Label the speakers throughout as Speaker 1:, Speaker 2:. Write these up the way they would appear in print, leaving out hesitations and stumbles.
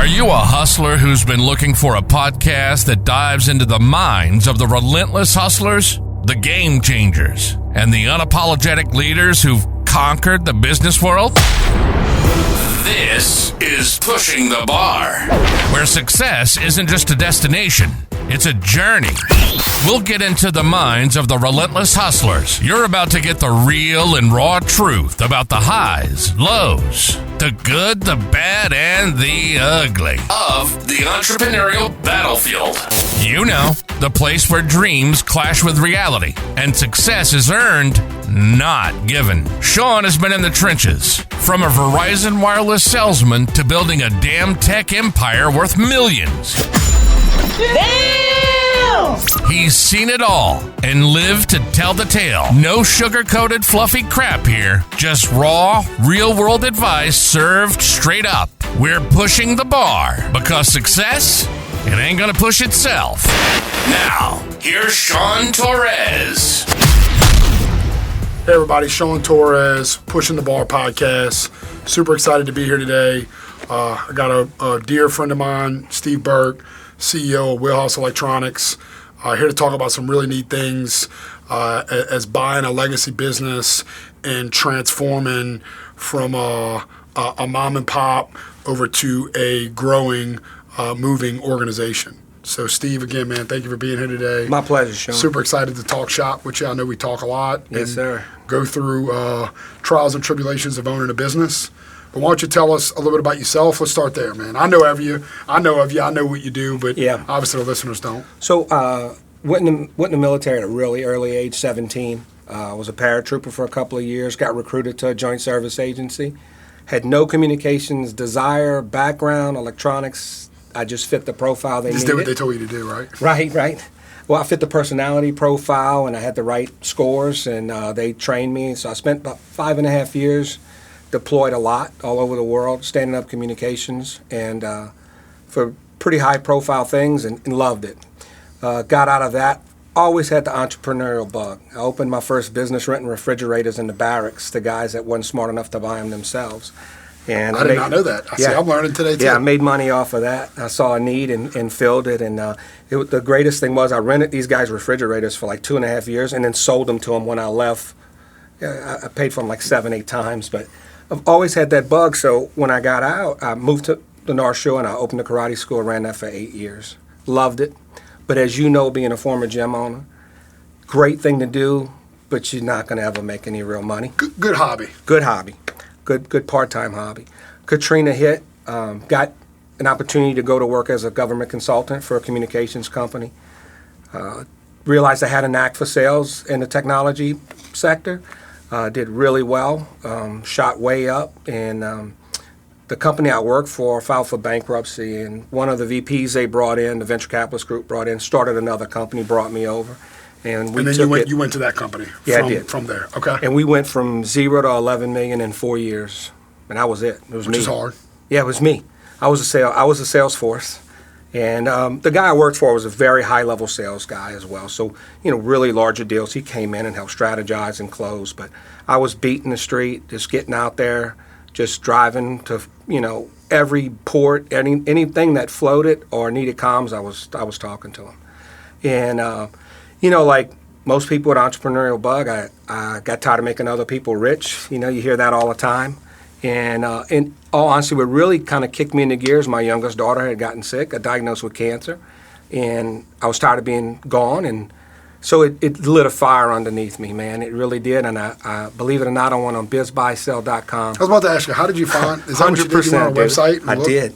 Speaker 1: you a hustler who's been looking for a podcast that dives into the minds of the relentless hustlers, the game changers, and the unapologetic leaders who've conquered the business world? This is Pushing the Bar, where success isn't just a destination, it's a journey. We'll get into the minds of the relentless hustlers. You're about to get the real and raw truth about the highs, lows, the good, the bad, and the ugly of the entrepreneurial battlefield. You know, the place where dreams clash with reality and success is earned, not given. Shawn has been in the trenches, from a Verizon wireless salesman to building a damn tech empire worth millions.
Speaker 2: Damn!
Speaker 1: He's seen it all and lived to tell the tale. No sugar-coated fluffy crap here. Just raw, real-world advice served straight up. We're pushing the bar because success, it ain't gonna push itself. Now, here's Shawn Torres.
Speaker 3: Hey everybody, Shawn Torres, Pushing the Bar podcast. Super excited to be here today. I got a dear friend of mine, Steve Burke, CEO of Wheelhouse Electronics, here to talk about some really neat things as buying a legacy business and transforming from a mom and pop over to a growing, moving organization. So Steve, again, man, thank you for being here today.
Speaker 4: My pleasure, Shawn.
Speaker 3: Super excited to talk shop with you. I know we talk a lot.
Speaker 4: Yes, sir.
Speaker 3: Go through trials and tribulations of owning a business. But why don't you tell us a little bit about yourself? Let's start there, man. I know of you. I know what you do, but obviously the listeners don't.
Speaker 4: So went in the military at a really early age, 17. Was a paratrooper for a couple of years, got recruited to a joint service agency. Had no communications desire, background, electronics. I just fit the profile they needed.
Speaker 3: Just did what they told you to do, right?
Speaker 4: Right. Well, I fit the personality profile, and I had the right scores, and they trained me. So I spent about 5.5 years deployed a lot all over the world, standing up communications, and for pretty high-profile things, and loved it. Got out of that. Always had the entrepreneurial bug. I opened my first business renting refrigerators in the barracks to guys that weren't smart enough to buy them themselves. And
Speaker 3: I did not know that. I'm learning today, too.
Speaker 4: Yeah, I made money off of that. I saw a need and filled it. And the greatest thing was I rented these guys refrigerators for like 2.5 years and then sold them to them when I left. I paid for them like 7-8 times, but I've always had that bug. So when I got out, I moved to the North Shore and I opened a karate school, ran that for 8 years. Loved it. But as you know, being a former gym owner, great thing to do, but you're not going to ever make any real money.
Speaker 3: Good hobby.
Speaker 4: Good hobby. Good part-time hobby. Katrina hit, got an opportunity to go to work as a government consultant for a communications company. Realized I had a knack for sales in the technology sector. Did really well, shot way up, and the company I worked for filed for bankruptcy, and one of the VPs they brought in, the venture capitalist group brought in, started another company, brought me over. And then
Speaker 3: you went to that company
Speaker 4: I did.
Speaker 3: From there, okay.
Speaker 4: And we went from 0 to 11 million in 4 years, and that was it. It was me.
Speaker 3: Which is hard.
Speaker 4: Yeah, it was me. I was a sales force, and the guy I worked for was a very high-level sales guy as well. So, really larger deals. He came in and helped strategize and close, but I was beating the street, just getting out there, just driving to, every port, anything that floated or needed comms, I was talking to them. And, like most people with entrepreneurial bug, I got tired of making other people rich. You hear that all the time. And in all honesty, what really kind of kicked me into gears, my youngest daughter had gotten sick, got diagnosed with cancer, and I was tired of being gone. And so it lit a fire underneath me, man. It really did. And I believe it or not, I went on bizbuysell.com.
Speaker 3: I was about to ask you, how did you find? Is that what you did? You went on a website?
Speaker 4: I did.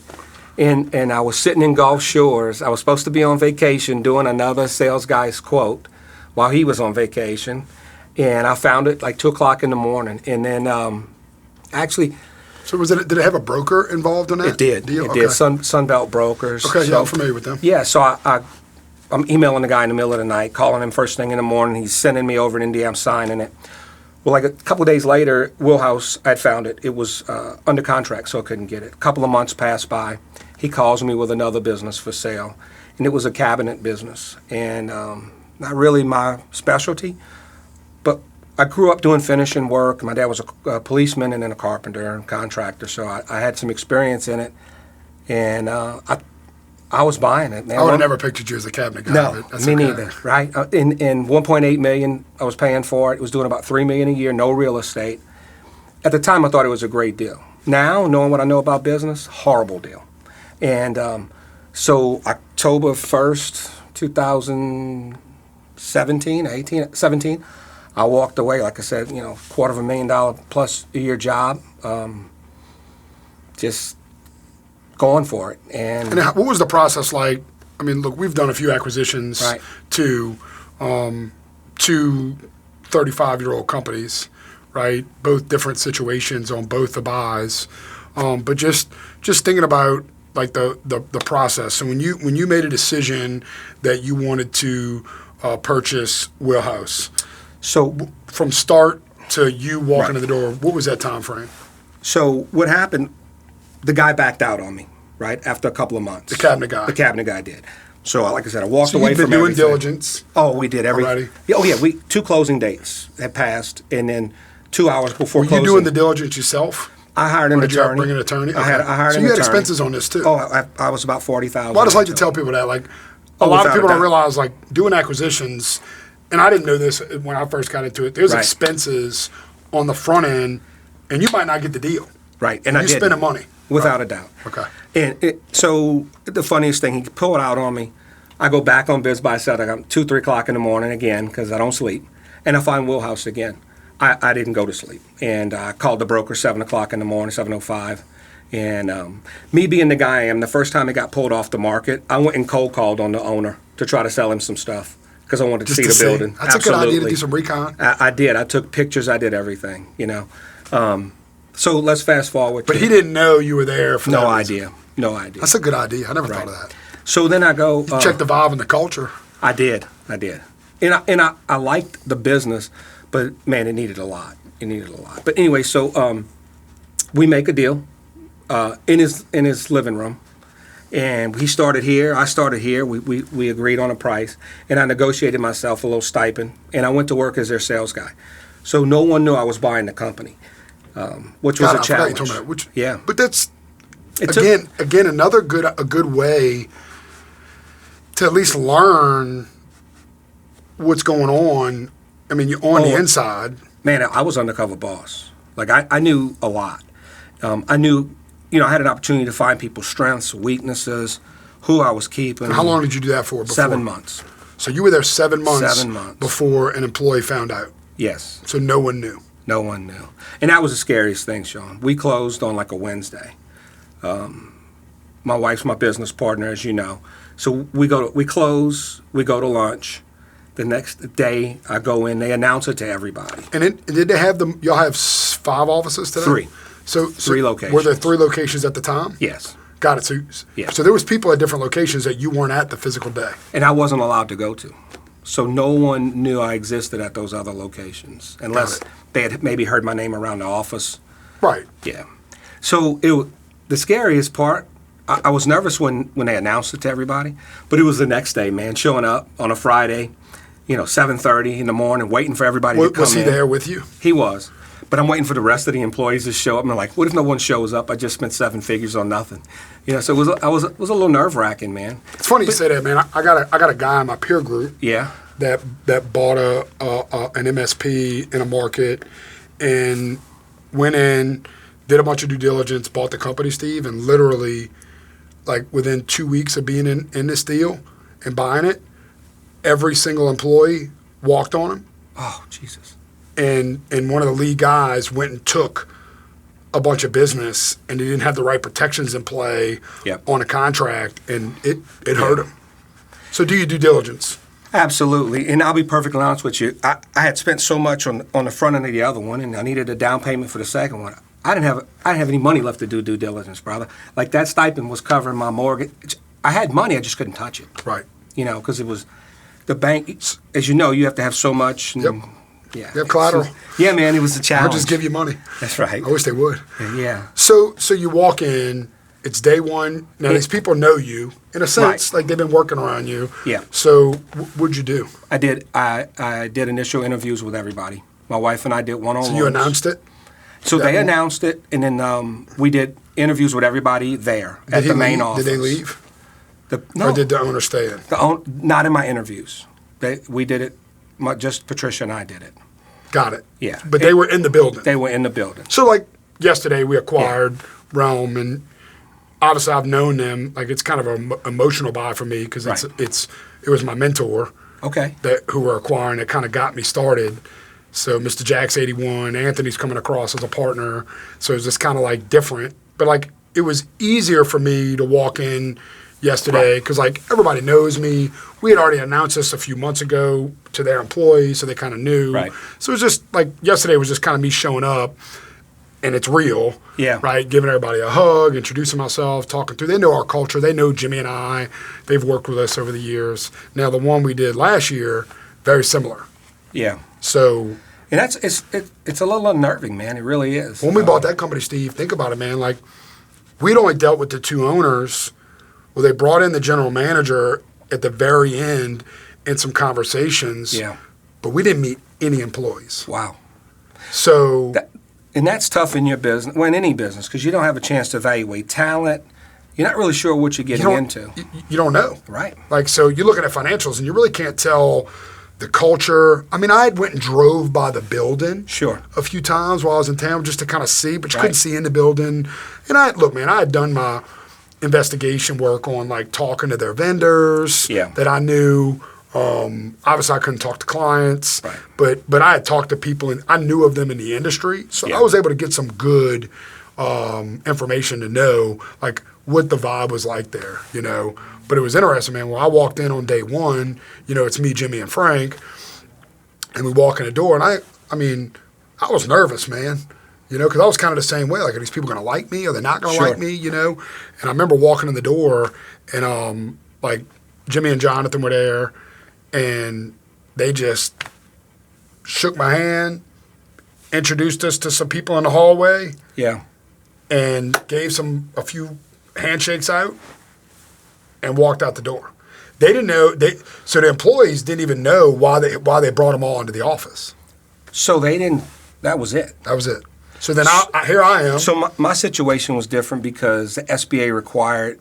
Speaker 4: And I was sitting in Gulf Shores. I was supposed to be on vacation doing another sales guy's quote while he was on vacation. And I found it like 2 o'clock in the morning. And then actually...
Speaker 3: So did it have a broker involved in that?
Speaker 4: It did.
Speaker 3: Deal?
Speaker 4: It did. Sunbelt Brokers.
Speaker 3: Okay, yeah, I'm familiar with them.
Speaker 4: Yeah, so I'm emailing the guy in the middle of the night, calling him first thing in the morning. He's sending me over an NDA. I'm signing it. Well, like a couple of days later, Wheelhouse, I'd found it. It was under contract, so I couldn't get it. A couple of months passed by. He calls me with another business for sale, and it was a cabinet business, and not really my specialty, but I grew up doing finishing work. My dad was a policeman and then a carpenter and contractor, so I had some experience in it. And I was buying it, man.
Speaker 3: I would have never pictured you as a cabinet guy.
Speaker 4: No,
Speaker 3: but that's
Speaker 4: me
Speaker 3: okay.
Speaker 4: neither, right? In $1.8 million, I was paying for it. It was doing about $3 million a year, no real estate. At the time, I thought it was a great deal. Now, knowing what I know about business, horrible deal. And so October 1st, 17, I walked away, like I said, $250,000 plus a year job, just going for it. And
Speaker 3: what was the process like? I mean, look, we've done a few acquisitions
Speaker 4: Right.
Speaker 3: to two 35-year-old companies, right? Both different situations on both the buys. But just thinking about like the process. So when you made a decision that you wanted to purchase Wheelhouse,
Speaker 4: so
Speaker 3: from start to you walking
Speaker 4: Right.
Speaker 3: in the door, what was that time frame?
Speaker 4: So what happened, the guy backed out on me, right, after a couple of months.
Speaker 3: The cabinet guy.
Speaker 4: The cabinet guy did. So like I said, I walked
Speaker 3: So
Speaker 4: away
Speaker 3: you've been
Speaker 4: from
Speaker 3: doing
Speaker 4: everything.
Speaker 3: diligence.
Speaker 4: Oh, we did everything.
Speaker 3: Already?
Speaker 4: Yeah, oh, yeah. 2 closing dates had passed, and then 2 hours before
Speaker 3: Were you
Speaker 4: closing.
Speaker 3: doing the diligence yourself?
Speaker 4: I hired an
Speaker 3: Or did you have to
Speaker 4: attorney.
Speaker 3: bring an attorney?
Speaker 4: I hired
Speaker 3: So
Speaker 4: an
Speaker 3: you
Speaker 4: attorney.
Speaker 3: had expenses on this too.
Speaker 4: Oh, I was about $40,000.
Speaker 3: Well, I just like to tell people that, like, a
Speaker 4: Oh,
Speaker 3: lot of
Speaker 4: without a
Speaker 3: people don't
Speaker 4: doubt.
Speaker 3: realize, like, doing acquisitions, and I didn't know this when I first got into it, there's
Speaker 4: Right.
Speaker 3: expenses on the front end, and you might not get the deal.
Speaker 4: Right, and I
Speaker 3: You
Speaker 4: did.
Speaker 3: spending money.
Speaker 4: Without a doubt.
Speaker 3: Okay.
Speaker 4: And so the funniest thing, he pulled out on me. I go back on Biz Buy Sell. I got 2, 3 o'clock in the morning again because I don't sleep, and I find Wheelhouse again. I didn't go to sleep, and I called the broker 7 o'clock in the morning, 7:05. And me being the guy I am, the first time it got pulled off the market, I went and cold called on the owner to try to sell him some stuff because I wanted to
Speaker 3: Just
Speaker 4: see
Speaker 3: to
Speaker 4: the building.
Speaker 3: That's
Speaker 4: Absolutely.
Speaker 3: a good idea to do some recon.
Speaker 4: I did. I took pictures. I did everything. So let's fast forward.
Speaker 3: But
Speaker 4: to
Speaker 3: he didn't know you were there for
Speaker 4: no
Speaker 3: that reason.
Speaker 4: idea. No idea.
Speaker 3: That's a good idea. I never thought
Speaker 4: Right.
Speaker 3: of that.
Speaker 4: So then I go.
Speaker 3: Check the vibe and the culture.
Speaker 4: I did. And I liked the business, but man, it needed a lot. But anyway, so we make a deal in his living room, and he started here. I started here. We agreed on a price, and I negotiated myself a little stipend, and I went to work as their sales guy. So no one knew I was buying the company, which was
Speaker 3: God,
Speaker 4: a
Speaker 3: I forgot
Speaker 4: challenge.
Speaker 3: you told me that. Which,
Speaker 4: Yeah.
Speaker 3: But that's,
Speaker 4: It took-
Speaker 3: again, another good way to at least learn what's going on. I mean, you're on the
Speaker 4: Oh.
Speaker 3: inside.
Speaker 4: Man, I was undercover boss. Like I knew a lot. I knew, I had an opportunity to find people's strengths, weaknesses, who I was keeping.
Speaker 3: And how long did you do that for? Before?
Speaker 4: 7 months.
Speaker 3: So you were there 7 months.
Speaker 4: 7 months.
Speaker 3: Before an employee found out.
Speaker 4: Yes.
Speaker 3: So no one knew.
Speaker 4: No one knew. And that was the scariest thing, Shawn. We closed on like a Wednesday. My wife's my business partner, as you know. So we close, we go to lunch. The next day I go in, they announce it to everybody.
Speaker 3: And did they have them? Y'all have 5 offices today?
Speaker 4: 3.
Speaker 3: So
Speaker 4: 3 locations.
Speaker 3: Were there 3 locations at the time?
Speaker 4: Yes.
Speaker 3: Got it. So,
Speaker 4: Yeah.
Speaker 3: so there was people at different locations that you weren't at the physical day.
Speaker 4: And I wasn't allowed to go to. So no one knew I existed at those other locations unless
Speaker 3: Got it.
Speaker 4: they had maybe heard my name around the office.
Speaker 3: Right.
Speaker 4: Yeah. So the scariest part, I was nervous when they announced it to everybody, but it was the next day, man, showing up on a Friday, 7:30 in the morning, waiting for everybody to come
Speaker 3: Was he
Speaker 4: in.
Speaker 3: there with you?
Speaker 4: He was. But I'm waiting for the rest of the employees to show up. And I'm like, what if no one shows up? I just spent 7 figures on nothing. So it was a little nerve-wracking, man.
Speaker 3: It's funny you say that, man. I got a guy in my peer group
Speaker 4: Yeah.
Speaker 3: that bought an MSP in a market and went in, did a bunch of due diligence, bought the company, Steve, and literally, like within 2 weeks of being in this deal and buying it, every single employee walked on him.
Speaker 4: Oh, Jesus.
Speaker 3: And one of the lead guys went and took a bunch of business, and he didn't have the right protections in play
Speaker 4: Yep.
Speaker 3: on a contract, and it hurt him. So do you due diligence?
Speaker 4: Absolutely. And I'll be perfectly honest with you. I had spent so much on the front end of the other one, and I needed a down payment for the second one. I didn't have any money left to do due diligence, brother. Like that stipend was covering my mortgage. I had money, I just couldn't touch it.
Speaker 3: Right.
Speaker 4: Because it was the bank. As you know, you have to have so much. And,
Speaker 3: Yep.
Speaker 4: Yeah.
Speaker 3: You have collateral.
Speaker 4: Yeah, man, it was a
Speaker 3: I'll
Speaker 4: challenge.
Speaker 3: just give you money.
Speaker 4: That's right.
Speaker 3: I wish they would.
Speaker 4: Yeah.
Speaker 3: So you walk in, it's day one. Now, these people know you, in a sense,
Speaker 4: Right.
Speaker 3: like they've been working around you.
Speaker 4: Yeah.
Speaker 3: So what'd you do?
Speaker 4: I did initial interviews with everybody. My wife and I did one-on-ones.
Speaker 3: So you announced it?
Speaker 4: So
Speaker 3: that
Speaker 4: they
Speaker 3: one?
Speaker 4: announced it, and then we did interviews with everybody there at the main office.
Speaker 3: Did they leave?
Speaker 4: No.
Speaker 3: Or did the owner stay in?
Speaker 4: Not in my interviews. We did it, just Patricia and I did it.
Speaker 3: Got it.
Speaker 4: Yeah.
Speaker 3: But they were in the building.
Speaker 4: They were in the building.
Speaker 3: So, like, yesterday we acquired Realm, and obviously I've known them. Like, it's kind of an emotional buy for me because it was my mentor who we're acquiring. It kind of got me started. So Mr. Jack's 81, Anthony's coming across as a partner. So it's just kind of like different. But like it was easier for me to walk in yesterday because like everybody knows me. We had already announced this a few months ago to their employees, so they kind of knew.
Speaker 4: Right.
Speaker 3: So it was just like yesterday was just kind of me showing up, and it's real.
Speaker 4: Yeah.
Speaker 3: Right. Giving everybody a hug, introducing myself, talking through. They know our culture. They know Jimmy and I. They've worked with us over the years. Now the one we did last year, very similar.
Speaker 4: Yeah.
Speaker 3: So.
Speaker 4: And it's a little unnerving, man. It really is.
Speaker 3: When we bought that company, Steve, think about it, man. Like, we'd only dealt with the two owners. Well, they brought in the general manager at the very end in some conversations.
Speaker 4: Yeah.
Speaker 3: But we didn't meet any employees.
Speaker 4: Wow.
Speaker 3: So.
Speaker 4: And that's tough in your business, well, in any business, because you don't have a chance to evaluate talent. You're not really sure what you're getting into.
Speaker 3: You don't know.
Speaker 4: Right.
Speaker 3: Like, so you're looking at financials, and you really can't tell the culture. I mean, I went and drove by the building a few times while I was in town just to kind of see, but you couldn't see in the building. And I had done my investigation work on like talking to their vendors that I knew. Obviously, I couldn't talk to clients, but I had talked to people and I knew of them in the industry. So I was able to get some good information to know like what the vibe was like there, you know. But it was interesting, man. When I walked in on day one, you know, it's me, Jimmy, and Frank, and we walk in the door, and I was nervous, man, you know, because I was kind of the same way. Like, are these people going to like me? Are they not going to like me, you know? And I remember walking in the door, and, like, Jimmy and Jonathan were there, and they just shook my hand, introduced us to some people in the hallway.
Speaker 4: Yeah.
Speaker 3: And gave a few handshakes out. And walked out the door. They didn't know. So the employees didn't even know why they brought them all into the office.
Speaker 4: So they didn't. That was it.
Speaker 3: That was it. So then here I am.
Speaker 4: So my situation was different because the SBA required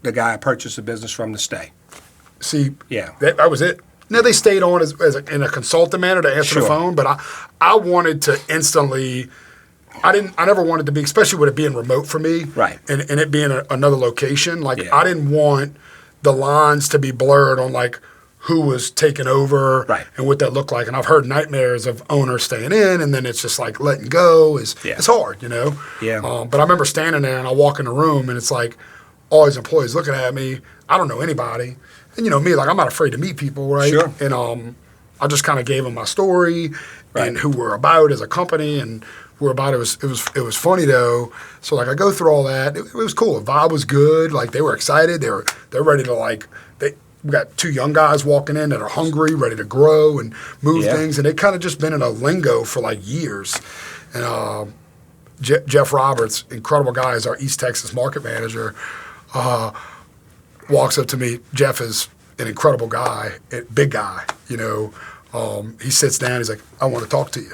Speaker 4: the guy I purchased the business from to stay.
Speaker 3: See, that was it. Now they stayed on in a consultant manner to answer the phone, but I wanted to instantly. I never wanted to be, especially with it being remote for me, and it being another location. Like I didn't want the lines to be blurred on like who was taking over and what that looked like. And I've heard nightmares of owners staying in, and then it's just like letting go it's hard, you know. Yeah. But I remember standing there, and I walk in the room, and it's like all these employees looking at me. I don't know anybody, and you know me, like I'm not afraid to meet people, right? Sure. And I just kind of gave them my story and who we're about as a company and. We're about it was funny though. So like I go through all that. It was cool. The vibe was good. Like they were excited. They're ready to we got two young guys walking in that are hungry, ready to grow and move things. And they kind of just been in a lingo for like years. And Jeff Roberts, incredible guy, is our East Texas market manager. Walks up to me. Jeff is an incredible guy, big guy. You know, he sits down. He's like, "I want to talk to you."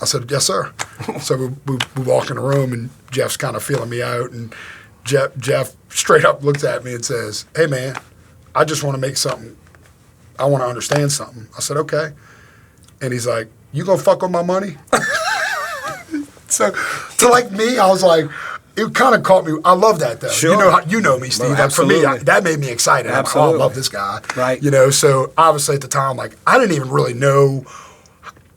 Speaker 3: I said, "Yes, sir." So we walk in the room, and Jeff's kind of feeling me out. And Jeff straight up looks at me and says, "Hey, man, I just want to make something. I want to understand something." I said, "Okay." And he's like, "You gonna fuck with my money?" So like me, I was like, it kind of caught me. I love that though. Sure. You know me, Steve. Like, for me, that made me excited. Absolutely. I love this guy. Right. You know, so obviously at the time, like I didn't even really know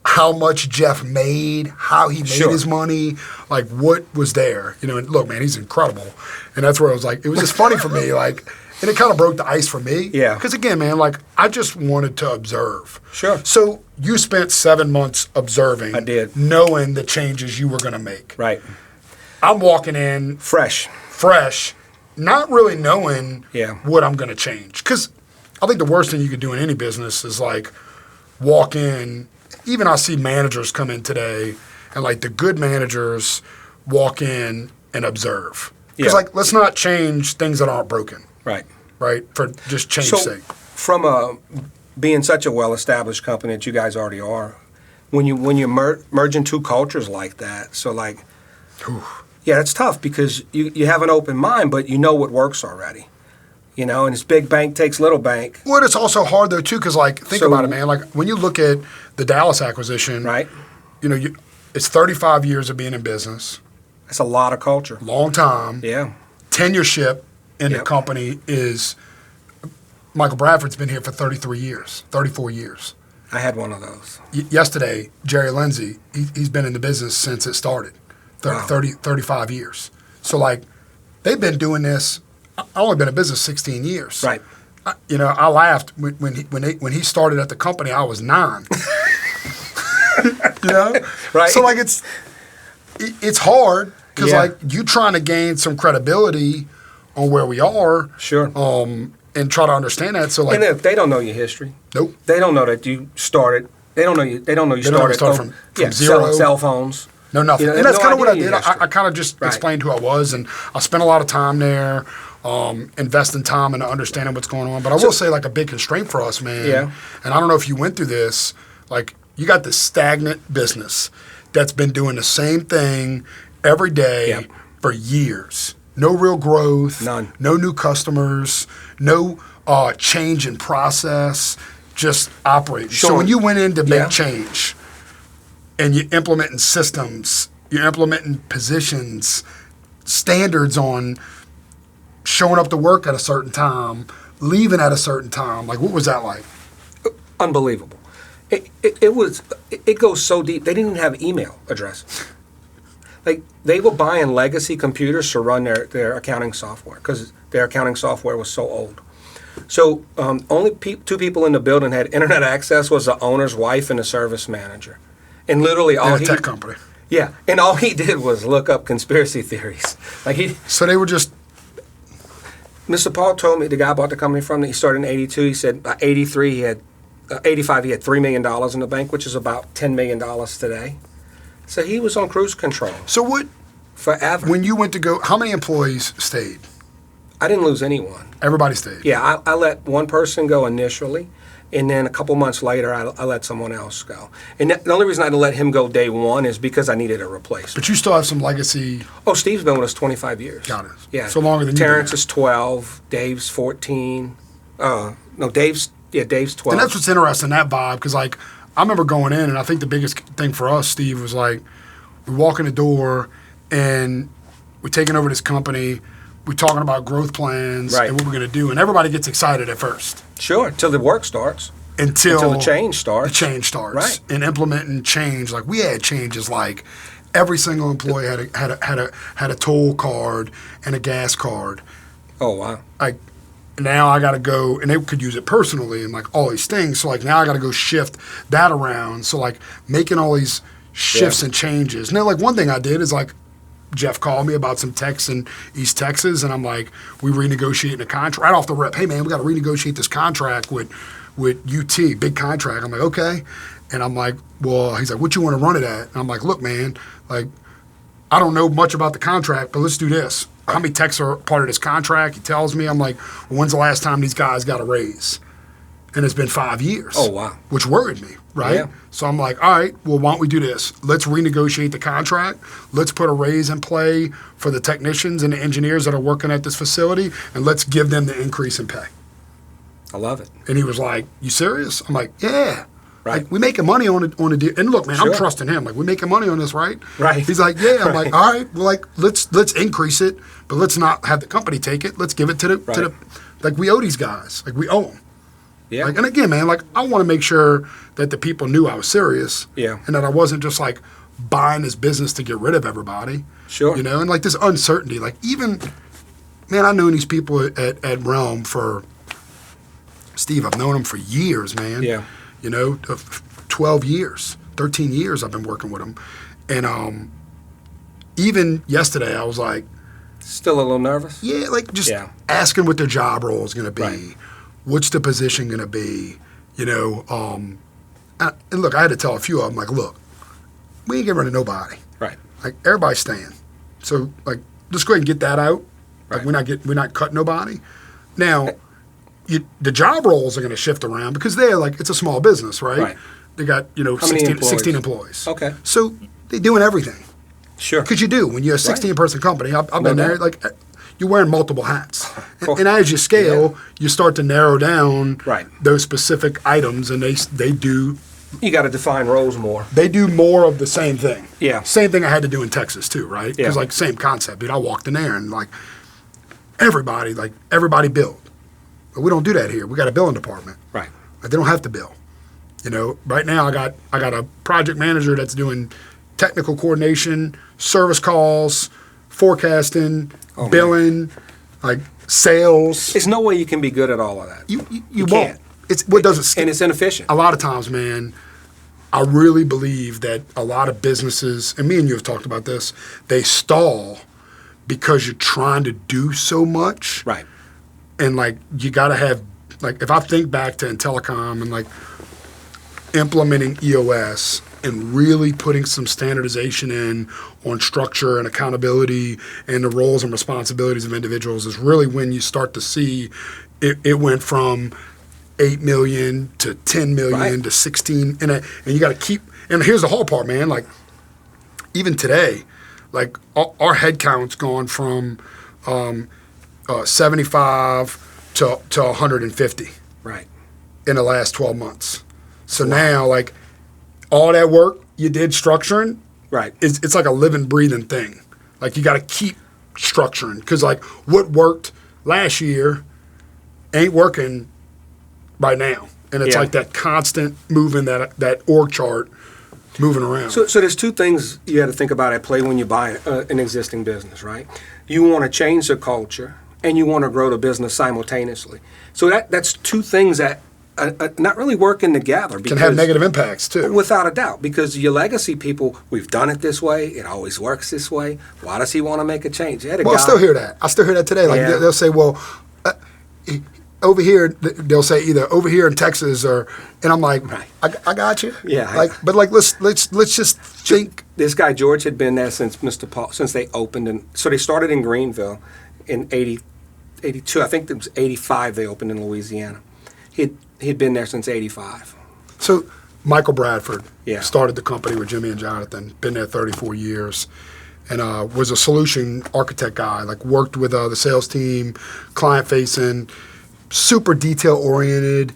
Speaker 3: how much Jeff made, how he made his money, like what was there, you know. And look, man, he's incredible, and that's where I was like, it was just funny for me, like, and it kind of broke the ice for me, because again, man, like I just wanted to observe. Sure. So you spent 7 months observing. I did, knowing the changes you were going to make. Right. I'm walking in fresh, not really knowing what I'm going to change, because I think the worst thing you could do in any business is like walk in. Even I see managers come in today, and like the good managers walk in and observe. Because like, let's not change things that aren't broken. Right. Right. For just change's sake.
Speaker 4: From being such a well-established company that you guys already are, when you merging two cultures like that, so like, Yeah, it's tough because you have an open mind, but you know what works already. You know, and it's big bank takes little bank.
Speaker 3: Well, it's also hard though too, because like think
Speaker 4: So-
Speaker 3: about it, man. Like when you look at the Dallas acquisition,
Speaker 4: Right.
Speaker 3: You know, it's 35 years of being in business,
Speaker 4: That's a lot of culture.
Speaker 3: long time.
Speaker 4: Yeah.
Speaker 3: Tenureship in the
Speaker 4: Yep.
Speaker 3: company is Michael Bradford's been here for 33 years, 34 years.
Speaker 4: I had one of those.
Speaker 3: Yesterday, Jerry Lindsay, he's been in the business since it started,
Speaker 4: Wow.
Speaker 3: 35 years. So like, they've been doing this. I only been in business 16 years.
Speaker 4: Right.
Speaker 3: You know, I laughed when he started at the company. I was 9. You know,
Speaker 4: Right.
Speaker 3: So like, it's hard because
Speaker 4: Yeah.
Speaker 3: like you trying to gain some credibility on where we are.
Speaker 4: Sure.
Speaker 3: And try to understand that. So like,
Speaker 4: And they don't know your history.
Speaker 3: nope.
Speaker 4: They don't know that you started. They don't know you. They don't know you
Speaker 3: They don't know you
Speaker 4: started
Speaker 3: started from zero.
Speaker 4: selling cell phones.
Speaker 3: No, nothing.
Speaker 4: You know,
Speaker 3: And
Speaker 4: they
Speaker 3: that's
Speaker 4: have
Speaker 3: kind
Speaker 4: no
Speaker 3: of what I
Speaker 4: idea
Speaker 3: did.
Speaker 4: your history.
Speaker 3: I kind of just
Speaker 4: Right.
Speaker 3: explained who I was, and I spent a lot of time there, investing time into understanding what's going on. But I will say, like, a big constraint for us, man.
Speaker 4: Yeah.
Speaker 3: And I don't know if you went through this. Like, you got this stagnant business that's been doing the same thing every day
Speaker 4: Yep.
Speaker 3: for years. No real growth.
Speaker 4: None.
Speaker 3: No new customers. No change in process. Just operating. So
Speaker 4: Sure.
Speaker 3: when you went in to make
Speaker 4: Yeah.
Speaker 3: change, and you're implementing systems, you're implementing positions, standards on showing up to work at a certain time, leaving at a certain time. Like, what was that like?
Speaker 4: Unbelievable. It goes so deep. They didn't even have email addresses. Like they were buying legacy computers to run their accounting software because their accounting software was so old. So only two people in the building had internet access was the owner's wife and the service manager. And literally all
Speaker 3: In a tech company.
Speaker 4: Yeah, and all he did was look up conspiracy theories. Like
Speaker 3: So they were just,
Speaker 4: Mr. Paul told me, the guy I bought the company from, that he started in '82. He said by '83 he had, '85 he had $3 million in the bank, which is about $10 million today. So he was on cruise control
Speaker 3: so what,
Speaker 4: forever.
Speaker 3: when you went to go, how many employees stayed?
Speaker 4: I didn't lose anyone.
Speaker 3: Everybody stayed.
Speaker 4: Yeah, I let one person go initially, and then a couple months later I let someone else go. And the only reason I let him go day one is because I needed a replacement.
Speaker 3: But you still have some legacy.
Speaker 4: Oh, Steve's been with us 25 years.
Speaker 3: Got it.
Speaker 4: Yeah.
Speaker 3: So longer than you
Speaker 4: Terrence
Speaker 3: been.
Speaker 4: is 12, Dave's 14. No, Dave's 12.
Speaker 3: And that's what's interesting, that vibe, because like I remember going in, and I think the biggest thing for us, Steve, was like we walk in the door, and we're taking over this company. We're talking about growth plans
Speaker 4: Right.
Speaker 3: and what we're going to do, and everybody gets excited at first
Speaker 4: Sure, till the work starts.
Speaker 3: until
Speaker 4: the change starts.
Speaker 3: The change starts,
Speaker 4: Right.
Speaker 3: And implementing change, like we had changes like every single employee had a toll card and a gas card.
Speaker 4: Oh, wow.
Speaker 3: Like now I got to go, and they could use it personally and like all these things. So like now I got to go shift that around. So like making all these shifts
Speaker 4: Yeah.
Speaker 3: and changes. Now like one thing I did is like Jeff called me about some techs in East Texas, and I'm like, we renegotiating a contract right off the rip. Hey man, we got to renegotiate this contract with UT, big contract. I'm like, okay. And I'm like, well, he's like, what you want to run it at? And I'm like, look, man, like, I don't know much about the contract, but let's do this. How many techs are part of this contract? He tells me. I'm like, well, when's the last time these guys got a raise? And it's been 5 years.
Speaker 4: Oh, wow.
Speaker 3: Which worried me, right?
Speaker 4: Yeah.
Speaker 3: So I'm like, all right, well, why don't we do this? Let's renegotiate the contract. Let's put a raise in play for the technicians and the engineers that are working at this facility, and let's give them the increase in pay.
Speaker 4: I love it.
Speaker 3: And he was like, you serious? I'm like, yeah.
Speaker 4: Right.
Speaker 3: Like, we making money on a deal. And look, man, I'm
Speaker 4: Sure.
Speaker 3: trusting him. Like, we making money on this, right?
Speaker 4: Right.
Speaker 3: He's like, yeah. I'm
Speaker 4: Right.
Speaker 3: like, all right, well, like, let's increase it, but let's not have the company take it. Let's give it to the like, we owe these guys. Like, we owe them.
Speaker 4: Yeah.
Speaker 3: Like, and again, man, like, I want to make sure that the people knew I was serious.
Speaker 4: Yeah.
Speaker 3: And that I wasn't just like buying this business to get rid of everybody.
Speaker 4: Sure.
Speaker 3: You know, and like this uncertainty. Like, even, man, I've known these people at Realm for, Steve, I've known them for years, man.
Speaker 4: Yeah.
Speaker 3: You know, 12 years, 13 years I've been working with them. And even yesterday, I was like,
Speaker 4: Still a little nervous?
Speaker 3: yeah, like just
Speaker 4: Yeah.
Speaker 3: asking what their job role is going to be.
Speaker 4: Right.
Speaker 3: What's the position going to be? You know, and look, I had to tell a few of them, like, look, we ain't getting rid of nobody.
Speaker 4: Right.
Speaker 3: Like, everybody's staying. So, like, just go ahead and get that out. Like,
Speaker 4: Right.
Speaker 3: we're not cutting nobody. Now, the job roles are going to shift around because they're like, it's a small business, right?
Speaker 4: Right.
Speaker 3: They got,
Speaker 4: How many
Speaker 3: 16
Speaker 4: employees?
Speaker 3: 16 employees.
Speaker 4: Okay.
Speaker 3: So they're doing everything.
Speaker 4: Sure.
Speaker 3: Because you do. When you're a 16-person company, I've been there, like, you're wearing multiple hats. And as you scale, you start to narrow down those specific items, and they do.
Speaker 4: You got to define roles more.
Speaker 3: They do more of the same thing.
Speaker 4: Yeah.
Speaker 3: Same thing I had to do in Texas, too, right? Because, like, same concept. Dude, I walked in there, and, like, everybody build. But we don't do that here. We got a billing department.
Speaker 4: Right.
Speaker 3: Like, they don't have to bill. You know, right now I got a project manager that's doing technical coordination, service calls, forecasting, billing, like sales.
Speaker 4: There's no way you can be good at all of that.
Speaker 3: You won't. It's what doesn't.
Speaker 4: And it's inefficient.
Speaker 3: A lot of times, man, I really believe that a lot of businesses, and me and you have talked about this, they stall because you're trying to do so much.
Speaker 4: Right.
Speaker 3: And like you got to have, like, if I think back to In-Telecom and like implementing EOS and really putting some standardization in on structure and accountability and the roles and responsibilities of individuals is really when you start to see it went from 8 million to 10 million to 16. And you got to keep, and here's the whole part, man, like even today, like our head count's gone from 75 to 150 in the last 12 months. So now, like, all that work you did structuring, it's like a living, breathing thing. Like, you got to keep structuring because, like, what worked last year ain't working right now. And it's like that constant moving, that org chart moving around.
Speaker 4: So there's two things you got to think about at play when you buy an existing business, right? You want to change the culture, and you want to grow the business simultaneously. So that's two things that not really working together.
Speaker 3: Can have negative impacts, too.
Speaker 4: Without a doubt, because your legacy people, we've done it this way, it always works this way. Why does he want to make a change?
Speaker 3: I still hear that. I still hear that today. Like they'll say, well, over here, they'll say either over here in Texas or, and I'm like, I got you.
Speaker 4: Yeah.
Speaker 3: Like, but like, let's just think.
Speaker 4: This guy George had been there since since they opened, and so they started in Greenville in 82. I think it was 85 they opened in Louisiana. He'd been there since 85.
Speaker 3: So Michael Bradford started the company with Jimmy and Jonathan, been there 34 years, and was a solution architect guy, like worked with the sales team, client-facing, super detail-oriented.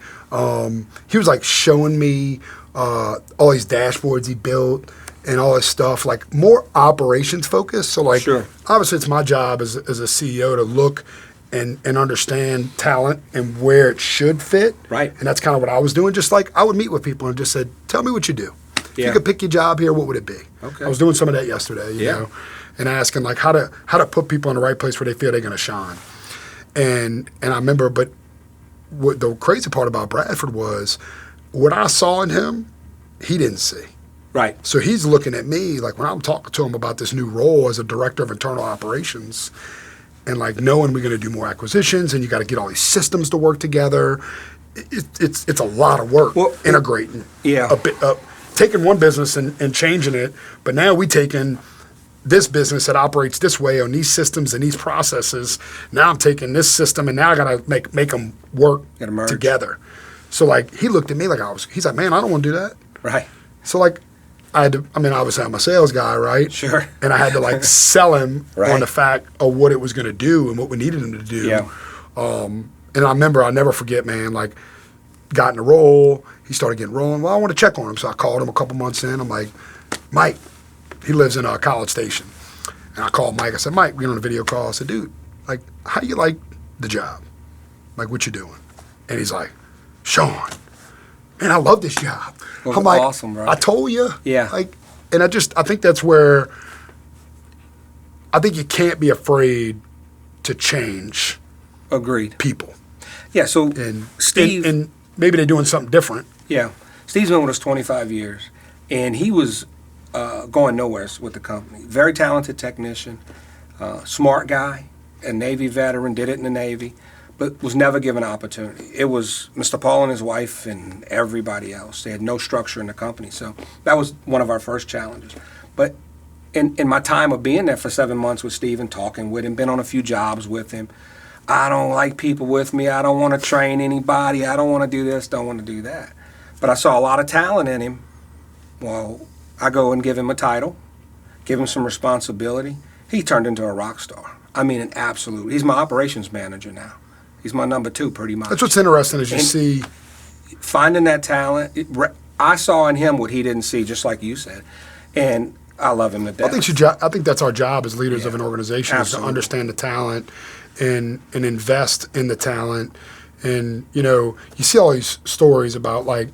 Speaker 3: He was like showing me all these dashboards he built and all this stuff, like more operations-focused. So like, obviously it's my job as a CEO to look and understand talent and where it should fit.
Speaker 4: Right.
Speaker 3: And that's kind of what I was doing. Just like I would meet with people and just said, tell me what you do. If you could pick your job here, what would it be?
Speaker 4: Okay.
Speaker 3: I was doing some of that yesterday, you know, and asking like how to put people in the right place where they feel they're going to shine. And I remember, but what the crazy part about Bradford was what I saw in him, he didn't see.
Speaker 4: Right.
Speaker 3: So he's looking at me like when I'm talking to him about this new role as a director of internal operations, and like knowing we're going to do more acquisitions and you got to get all these systems to work together. It's a lot of work integrating. Taking one business and changing it, but now we taking this business that operates this way on these systems and these processes. Now I'm taking this system and now I got to make them work together. So like he looked at me like he's like, man, I don't want to do that.
Speaker 4: Right.
Speaker 3: So like obviously I'm a sales guy, right?
Speaker 4: Sure.
Speaker 3: And I had to like sell him on the fact of what it was going to do and what we needed him to do.
Speaker 4: Yeah.
Speaker 3: And I remember, I'll never forget, man, like got in a role, he started getting rolling. Well, I want to check on him. So I called him a couple months in. I'm like, Mike, he lives in College Station. And I called Mike. I said, Mike, we get on a video call. I said, dude, like, how do you like the job? Like, what you doing? And he's like, Shawn, man, I love this job.
Speaker 4: Well,
Speaker 3: I'm like,
Speaker 4: awesome, bro.
Speaker 3: I told you.
Speaker 4: Yeah.
Speaker 3: Like, and I think that's where I think you can't be afraid to change.
Speaker 4: Agreed.
Speaker 3: People.
Speaker 4: Yeah. So
Speaker 3: And
Speaker 4: Steve
Speaker 3: and maybe they're doing something different.
Speaker 4: Yeah. Steve's been with us 25 years, and he was going nowhere with the company. Very talented technician, smart guy, a Navy veteran, did it in the Navy, but was never given an opportunity. It was Mr. Paul and his wife and everybody else. They had no structure in the company. So that was one of our first challenges. But in my time of being there for 7 months with Steve and talking with him, been on a few jobs with him, I don't like people with me. I don't want to train anybody. I don't want to do this, don't want to do that. But I saw a lot of talent in him. Well, I go and give him a title, give him some responsibility, he turned into a rock star. I mean, an absolute. He's my operations manager now. He's my number 2, pretty much.
Speaker 3: That's what's interesting is you see
Speaker 4: finding that talent. I saw in him what he didn't see, just like you said, and I love him to death.
Speaker 3: I think that's our job as leaders of an organization is to understand the talent and invest in the talent. And you see all these stories about like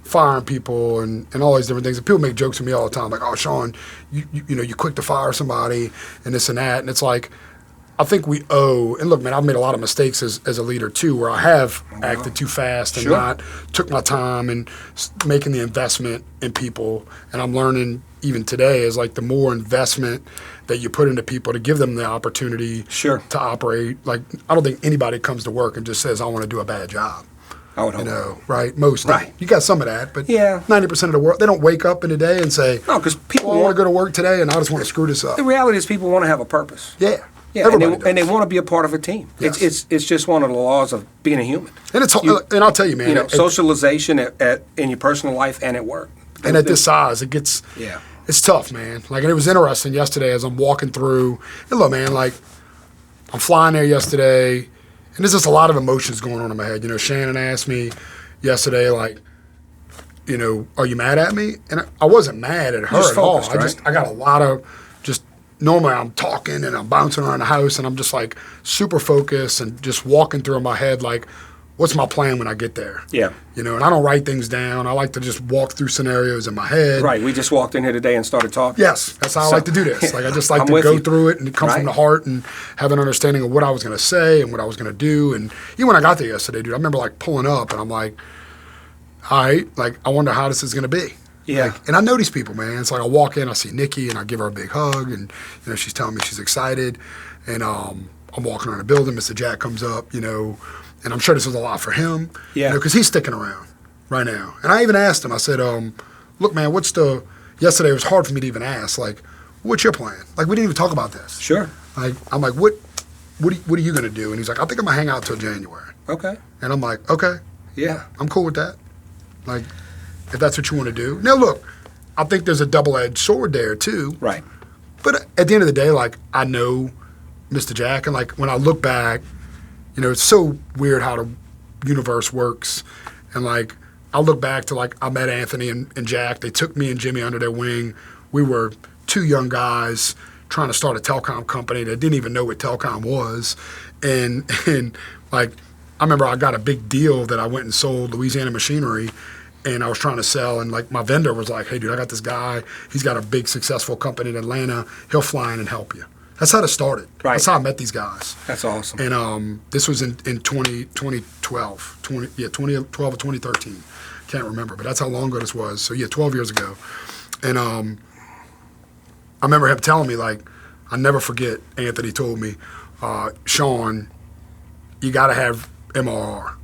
Speaker 3: firing people and all these different things. And people make jokes with me all the time, like, "Oh, Shawn, you quick to fire somebody and this and that." And it's like, I think we owe. And look, man, I've made a lot of mistakes as a leader too, where I have acted too fast and not took my time and making the investment in people. And I'm learning even today is like the more investment that you put into people to give them the opportunity to operate. Like, I don't think anybody comes to work and just says, "I want to do a bad job."
Speaker 4: I would hope.
Speaker 3: Right? Most.
Speaker 4: Right.
Speaker 3: You got some of that, but 90% of the world, they don't wake up in a day and say,
Speaker 4: "No," because people
Speaker 3: I want to go to work today and I just want to screw this up.
Speaker 4: The reality is people want to have a purpose.
Speaker 3: Yeah.
Speaker 4: Yeah, and they want to be a part of a team.
Speaker 3: Yes.
Speaker 4: It's just one of the laws of being a human.
Speaker 3: And and I'll tell you, man,
Speaker 4: socialization in your personal life and at work.
Speaker 3: And at this size, it's tough, man. Like, and it was interesting yesterday as I'm walking through. And look, man, like, I'm flying there yesterday, and there's just a lot of emotions going on in my head. Shannon asked me yesterday, like, are you mad at me? And I wasn't mad at her at all. I got a lot of just. Normally I'm talking and I'm bouncing around the house and I'm just like super focused and just walking through in my head like, what's my plan when I get there?
Speaker 4: Yeah.
Speaker 3: And I don't write things down. I like to just walk through scenarios in my head.
Speaker 4: Right. We just walked in here today and started talking.
Speaker 3: Yes. That's how I like to do this. Like, I just like to go through it and come from the heart and have an understanding of what I was going to say and what I was going to do. And even when I got there yesterday, dude, I remember like pulling up and I'm like, all right, like, I wonder how this is going to be.
Speaker 4: Yeah.
Speaker 3: Like, and I know these people, man. It's like I walk in, I see Nikki, and I give her a big hug, and she's telling me she's excited. And I'm walking around the building. Mr. Jack comes up, and I'm sure this was a lot for him.
Speaker 4: Yeah.
Speaker 3: Because he's sticking around right now. And I even asked him. I said, look, man, yesterday it was hard for me to even ask. Like, what's your plan? Like, we didn't even talk about this.
Speaker 4: Sure.
Speaker 3: Like, I'm like, what are you gonna do? And he's like, I think I'm gonna hang out till January.
Speaker 4: Okay.
Speaker 3: And I'm like, okay.
Speaker 4: Yeah.
Speaker 3: I'm cool with that. Like, if that's what you want to do. Now, look, I think there's a double-edged sword there, too.
Speaker 4: Right.
Speaker 3: But at the end of the day, like, I know Mr. Jack, and, like, when I look back, it's so weird how the universe works. And, like, I look back to, like, I met Anthony and Jack. They took me and Jimmy under their wing. We were 2 young guys trying to start a telecom company that didn't even know what telecom was. And like, I remember I got a big deal that I went and sold Louisiana Machinery, and I was trying to sell, and like my vendor was like, "Hey, dude, I got this guy. He's got a big, successful company in Atlanta. He'll fly in and help you." That's how it started.
Speaker 4: Right.
Speaker 3: That's how I met these guys.
Speaker 4: That's awesome.
Speaker 3: And this was in 2012 or 2013. Can't remember, but that's how long ago this was. So, 12 years ago. And I remember him telling me, like, I'll never forget, Anthony told me, Shawn, you got to have MRR,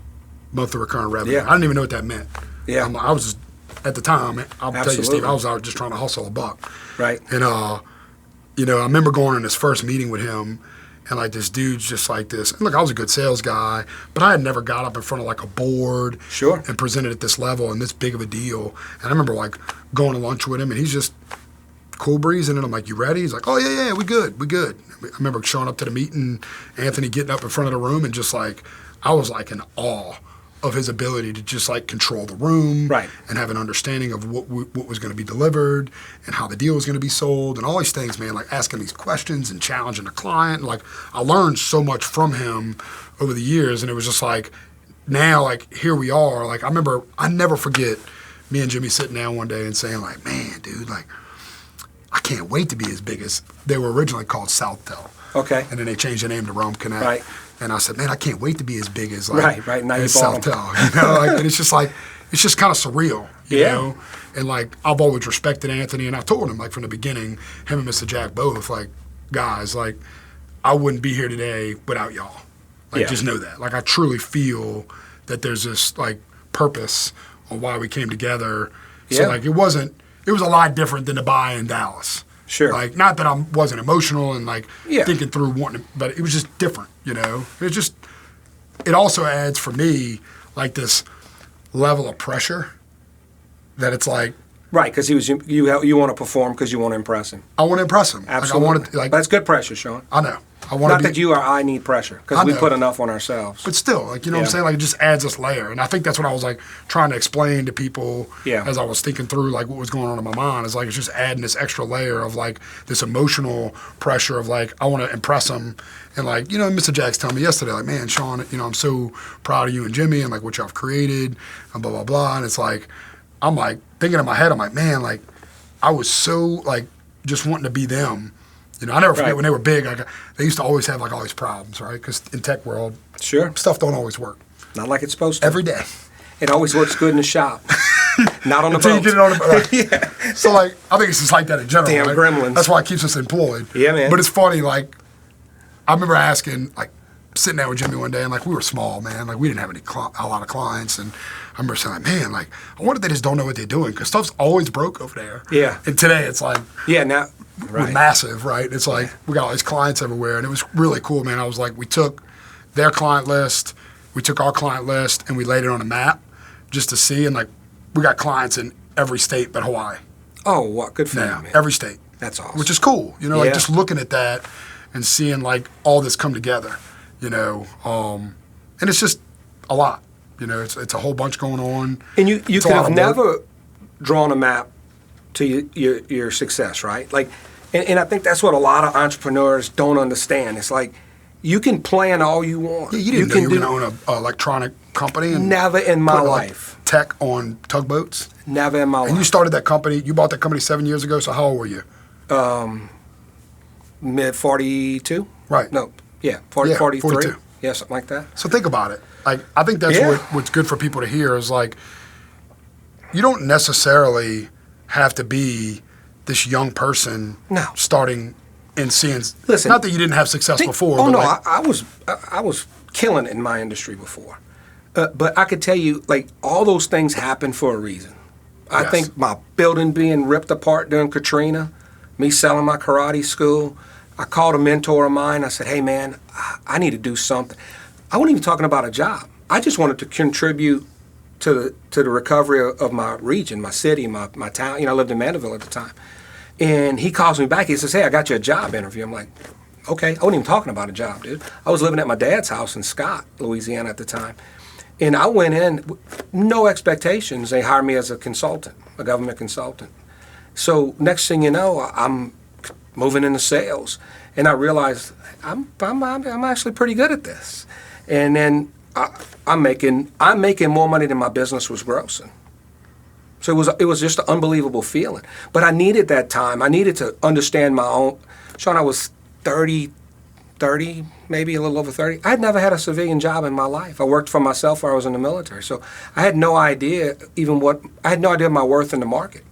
Speaker 3: monthly recurring revenue.
Speaker 4: Yeah.
Speaker 3: I didn't even know what that meant.
Speaker 4: Yeah.
Speaker 3: I was just, at the time, I'll tell you, Steve, I was out just trying to hustle a buck.
Speaker 4: Right.
Speaker 3: And, I remember going in this first meeting with him, and like this dude's just like this. And look, I was a good sales guy, but I had never got up in front of like a board and presented at this level and this big of a deal. And I remember like going to lunch with him, and he's just cool breezing, and I'm like, "You ready?" He's like, "Oh yeah, we good." I remember showing up to the meeting, Anthony getting up in front of the room, and just like I was like in awe of his ability to just like control the room, and have an understanding of what was going to be delivered and how the deal was going to be sold and all these things, man. Like asking these questions and challenging the client. And like I learned so much from him over the years, and it was just like now, like here we are. Like I never forget me and Jimmy sitting down one day and saying like, "Man, dude, like I can't wait to be as big as they were originally called Southtel."
Speaker 4: Okay.
Speaker 3: And then they changed the name to Rome Connect.
Speaker 4: Right.
Speaker 3: And I said, "Man, I can't wait to be as big as like
Speaker 4: right. Now
Speaker 3: as
Speaker 4: you bought
Speaker 3: Southtel." And it's just kind of surreal, you know. And like I've always respected Anthony, and I told him like from the beginning, him and Mr. Jack both, like, guys, like I wouldn't be here today without y'all. Like just know that. Like I truly feel that there's this like purpose on why we came together. So like it was a lot different than the buy in Dallas.
Speaker 4: Sure.
Speaker 3: Like, not that I wasn't emotional and like thinking through wanting to, but it was just different, you know? It also adds for me like this level of pressure that it's like,
Speaker 4: Right, because you want to perform because you want to impress him.
Speaker 3: I want to impress him.
Speaker 4: Absolutely.
Speaker 3: Like, I want to,
Speaker 4: That's good pressure, Sean.
Speaker 3: I know. I want
Speaker 4: Not
Speaker 3: to be,
Speaker 4: that you or I need pressure, because we put enough on ourselves.
Speaker 3: but still, like, you know what I'm saying? Like, it just adds this layer. And I think that's what I was, like, trying to explain to people as I was thinking through, like, what was going on in my mind. Is like, it's just adding this extra layer of, like, this emotional pressure of, like, I want to impress them. And, like, you know, Mr. Jack's telling me yesterday, like, man, Sean, you know, I'm so proud of you and Jimmy and, like, what y'all have created and blah, blah, blah. And it's like, I'm, like, thinking in my head, I'm like, man, like, I was so, like, just wanting to be them. You know, I never forget when they were big, like, they used to always have, like, all these problems, right? Because in tech world, stuff don't always work.
Speaker 4: Not like it's supposed to.
Speaker 3: Every day.
Speaker 4: It always works good in the shop. Not on the
Speaker 3: Until
Speaker 4: boat.
Speaker 3: you get it on the boat. Right? So, like, I think it's just like that in general.
Speaker 4: Damn
Speaker 3: right?
Speaker 4: gremlins.
Speaker 3: That's why it keeps us employed.
Speaker 4: Yeah, man.
Speaker 3: But it's funny, like, I remember asking, like, sitting down with Jimmy one day, and, like, we were small, man. Like, we didn't have a lot of clients, and I remember saying, like, man, like, I wonder if they just don't know what they're doing, because stuff's always broke over there.
Speaker 4: Yeah.
Speaker 3: And today, it's like,
Speaker 4: now,
Speaker 3: we're massive, right? It's like, we got all these clients everywhere, and it was really cool, man. I was like, we took their client list, we took our client list, and we laid it on a map just to see, and, like, we got clients in every state but Hawaii.
Speaker 4: Oh, what? Good for you, man.
Speaker 3: Every state.
Speaker 4: That's awesome.
Speaker 3: Which is cool, you know, like, just looking at that and seeing, like, all this come together, you know, and it's just a lot, you know, it's a whole bunch going on.
Speaker 4: And you could have never drawn a map to your success, right? Like, and I think that's what a lot of entrepreneurs don't understand. It's like, you can plan all you want.
Speaker 3: Yeah, you didn't know you were going to own an electronic company? And
Speaker 4: never in my life.
Speaker 3: Tech on tugboats?
Speaker 4: Never in my life.
Speaker 3: And you started that company, you bought that company 7 years ago, so how old were you?
Speaker 4: Mid 42?
Speaker 3: Right.
Speaker 4: No, 43.
Speaker 3: 42.
Speaker 4: Yeah, something like that.
Speaker 3: So think about it. Like, I think that's what's good for people to hear is, like, you don't necessarily have to be this young person starting and seeing.
Speaker 4: Listen,
Speaker 3: not that you didn't have success before.
Speaker 4: Oh
Speaker 3: but
Speaker 4: no,
Speaker 3: like,
Speaker 4: I was killing it in my industry before, but I could tell you, like, all those things happen for a reason. I think my building being ripped apart during Katrina, me selling my karate school. I called a mentor of mine. I said, hey, man, I need to do something. I wasn't even talking about a job. I just wanted to contribute to the recovery of my region, my city, my town. You know, I lived in Mandeville at the time. And he calls me back. He says, hey, I got you a job interview. I'm like, okay. I wasn't even talking about a job, dude. I was living at my dad's house in Scott, Louisiana at the time. And I went in, no expectations. They hired me as a consultant, a government consultant. So next thing you know, I'm moving into sales, and I realized I'm actually pretty good at this. And then I'm making more money than my business was grossing. So it was just an unbelievable feeling. But I needed that time. I needed to understand my own. Sean, I was 30, maybe a little over 30. I had never had a civilian job in my life. I worked for myself while I was in the military. So I had no idea I had no idea my worth in the market.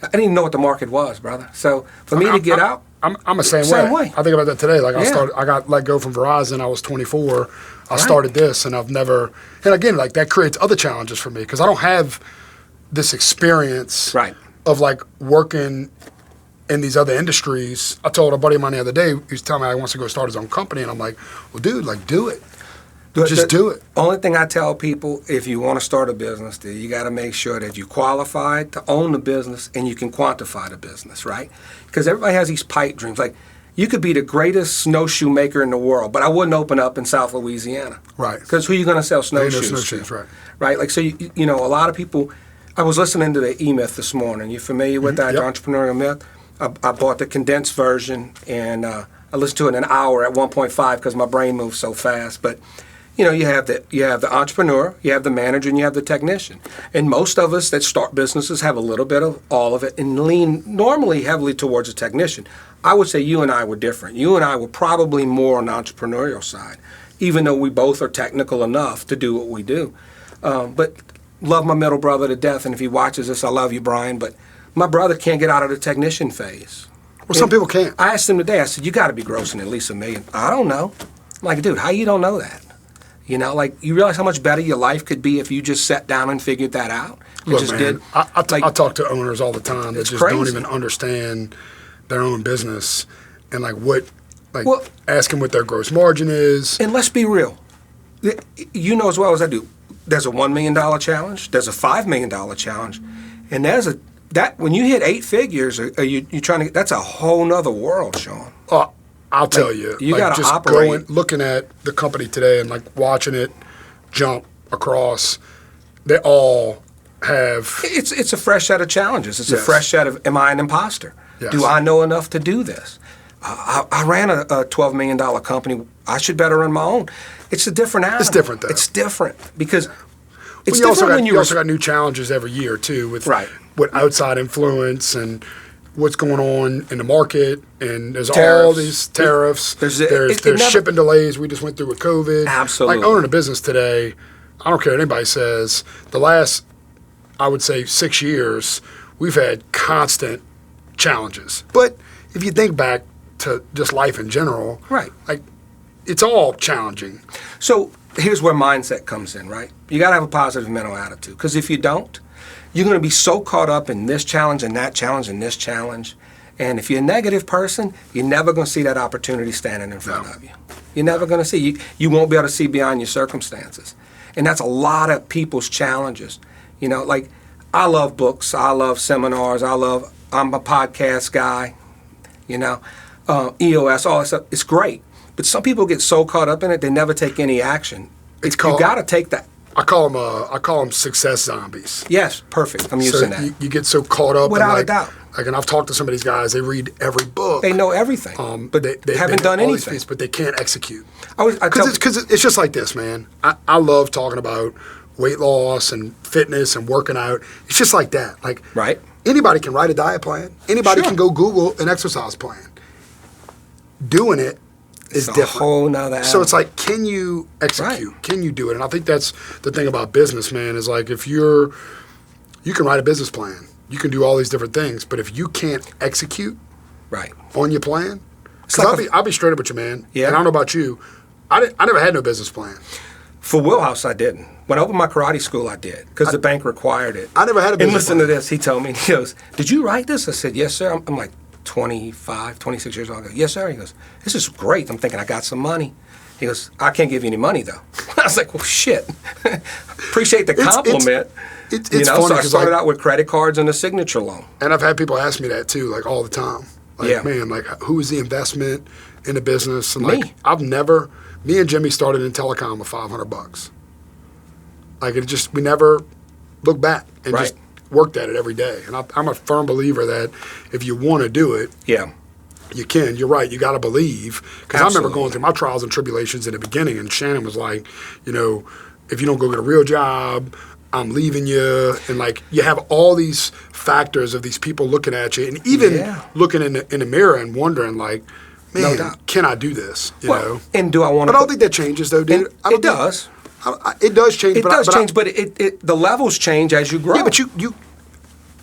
Speaker 4: I didn't even know what the market was, brother. So for me to get out.
Speaker 3: I'm the same way. I think about that today. Like, I got let go from Verizon. I was 24. I started this, and I've never. And again, like, that creates other challenges for me because I don't have this experience of, like, working in these other industries. I told a buddy of mine the other day. He was telling me he wants to go start his own company, and I'm like, well, dude, like, do it. Just do it.
Speaker 4: Only thing I tell people, if you want to start a business, you got to make sure that you're qualified to own the business and you can quantify the business, right? Because everybody has these pipe dreams. Like, you could be the greatest snowshoe maker in the world, but I wouldn't open up in South Louisiana.
Speaker 3: Right.
Speaker 4: Because who are you going to sell snowshoes to?
Speaker 3: Right.
Speaker 4: Right? Like, so, you know, a lot of people, I was listening to the E-Myth this morning. You familiar with that, the entrepreneurial myth? I bought the condensed version, and I listened to it in an hour at 1.5 because my brain moves so fast. But you know, you have the entrepreneur, you have the manager, and you have the technician. And most of us that start businesses have a little bit of all of it and lean normally heavily towards the technician. I would say you and I were different. You and I were probably more on the entrepreneurial side, even though we both are technical enough to do what we do. But love my middle brother to death, and if he watches this, I love you, Brian, but my brother can't get out of the technician phase.
Speaker 3: Well, some people can't.
Speaker 4: I asked him today, I said, you got to be grossing at least $1 million. I don't know. I'm like, dude, how you don't know that? You know, like, you realize how much better your life could be if you just sat down and figured that out?
Speaker 3: Look, man, I talk to owners all the time that just don't even understand their own business and, like, ask them what their gross margin is.
Speaker 4: And let's be real. You know as well as I do, there's a $1 million challenge, there's a $5 million challenge, and there's that when you hit 8 figures, are you trying to? That's a whole nother world, Shawn.
Speaker 3: I'll tell you.
Speaker 4: You got to
Speaker 3: just
Speaker 4: operate.
Speaker 3: Looking at the company today and like watching it jump across, they all have.
Speaker 4: It's a fresh set of challenges. It's a
Speaker 3: Yes.
Speaker 4: fresh set of, am I an imposter?
Speaker 3: Yes.
Speaker 4: Do I know enough to do this? I ran a $12 million company. I should better run my own. It's a different animal.
Speaker 3: It's different, though.
Speaker 4: It's different because it's
Speaker 3: you
Speaker 4: different when
Speaker 3: you also got new challenges every year too with
Speaker 4: Right.
Speaker 3: with outside influence and what's going on in the market, and there's all
Speaker 4: Tariffs.
Speaker 3: these tariffs.
Speaker 4: There's
Speaker 3: There's shipping delays we just went through with COVID.
Speaker 4: Absolutely.
Speaker 3: Like owning a business today, I don't care what anybody says. The last, I would say, 6 years, we've had constant challenges. But if you think back to just life in general,
Speaker 4: Right.
Speaker 3: like it's all challenging.
Speaker 4: So here's where mindset comes in, right? You got to have a positive mental attitude because if you don't, you're going to be so caught up in this challenge and that challenge and this challenge. And if you're a negative person, you're never going to see that opportunity standing in front of you. You're never going to see. You won't be able to see beyond your circumstances. And that's a lot of people's challenges. You know, like I love books. I love seminars. I'm a podcast guy, you know, EOS, all that stuff. It's great. But some people get so caught up in it, they never take any action. You got to take that.
Speaker 3: I call them success zombies.
Speaker 4: Yes, perfect. I'm using that.
Speaker 3: You get so caught up.
Speaker 4: Without
Speaker 3: in
Speaker 4: a doubt.
Speaker 3: Like, and I've talked to some of these guys. They read every book.
Speaker 4: They know everything, but they haven't
Speaker 3: know
Speaker 4: done
Speaker 3: all these
Speaker 4: anything.
Speaker 3: things, but they can't execute.
Speaker 4: Because
Speaker 3: It's just like this, man. I love talking about weight loss and fitness and working out. It's just like that. Like
Speaker 4: Right.
Speaker 3: anybody can write a diet plan. Anybody
Speaker 4: Sure.
Speaker 3: can go Google an exercise plan. Doing it is
Speaker 4: It's a
Speaker 3: different.
Speaker 4: whole nother
Speaker 3: So
Speaker 4: animal.
Speaker 3: it's like, can you execute?
Speaker 4: Right.
Speaker 3: Can you do it? And I think that's the thing about business, man, is like if you can write a business plan, you can do all these different things, but if you can't execute
Speaker 4: right.
Speaker 3: on your plan,
Speaker 4: It's
Speaker 3: because
Speaker 4: like
Speaker 3: I'll be straight up with you, man.
Speaker 4: Yeah.
Speaker 3: And I don't know about you, I never had no business plan.
Speaker 4: For Wheelhouse, I didn't. When I opened my karate school, I did because the bank required it.
Speaker 3: I never had a
Speaker 4: And
Speaker 3: business
Speaker 4: listen
Speaker 3: plan.
Speaker 4: to this. He told me, he goes, "Did you write this?" I said, "Yes, sir." I'm like 25, 26 years old. I go, "Yes, sir." He goes, "This is great." I'm thinking, I got some money. He goes, "I can't give you any money, though." I was like, "Well, shit." Appreciate the compliment.
Speaker 3: It's
Speaker 4: you know,
Speaker 3: funny
Speaker 4: so I
Speaker 3: 'cause,
Speaker 4: started
Speaker 3: like-
Speaker 4: out with credit cards and a signature loan.
Speaker 3: And I've had people ask me that too, like all the time. Like,
Speaker 4: Yeah.
Speaker 3: man, like who is the investment in the business? And
Speaker 4: Me.
Speaker 3: like me and Jimmy started In-Telecom with $500. Like we never looked back and
Speaker 4: Right.
Speaker 3: just worked at it every day. And I'm a firm believer that if you want to do it,
Speaker 4: Yeah.
Speaker 3: you can. You're right. You got to believe. Because I remember
Speaker 4: Absolutely.
Speaker 3: going through my trials and tribulations in the beginning, and Shannon was like, you know, if you don't go get a real job, I'm leaving you. And like, you have all these factors of these people looking at you, and even
Speaker 4: Yeah.
Speaker 3: looking in the mirror and wondering, like,
Speaker 4: No
Speaker 3: man,
Speaker 4: doubt.
Speaker 3: can I do this? You
Speaker 4: Well,
Speaker 3: know.
Speaker 4: and do I want
Speaker 3: But
Speaker 4: to?
Speaker 3: I don't think that changes, though, dude. I don't
Speaker 4: It
Speaker 3: think-
Speaker 4: does.
Speaker 3: It does change.
Speaker 4: It does change, but the levels change as you grow.
Speaker 3: yeah, but you.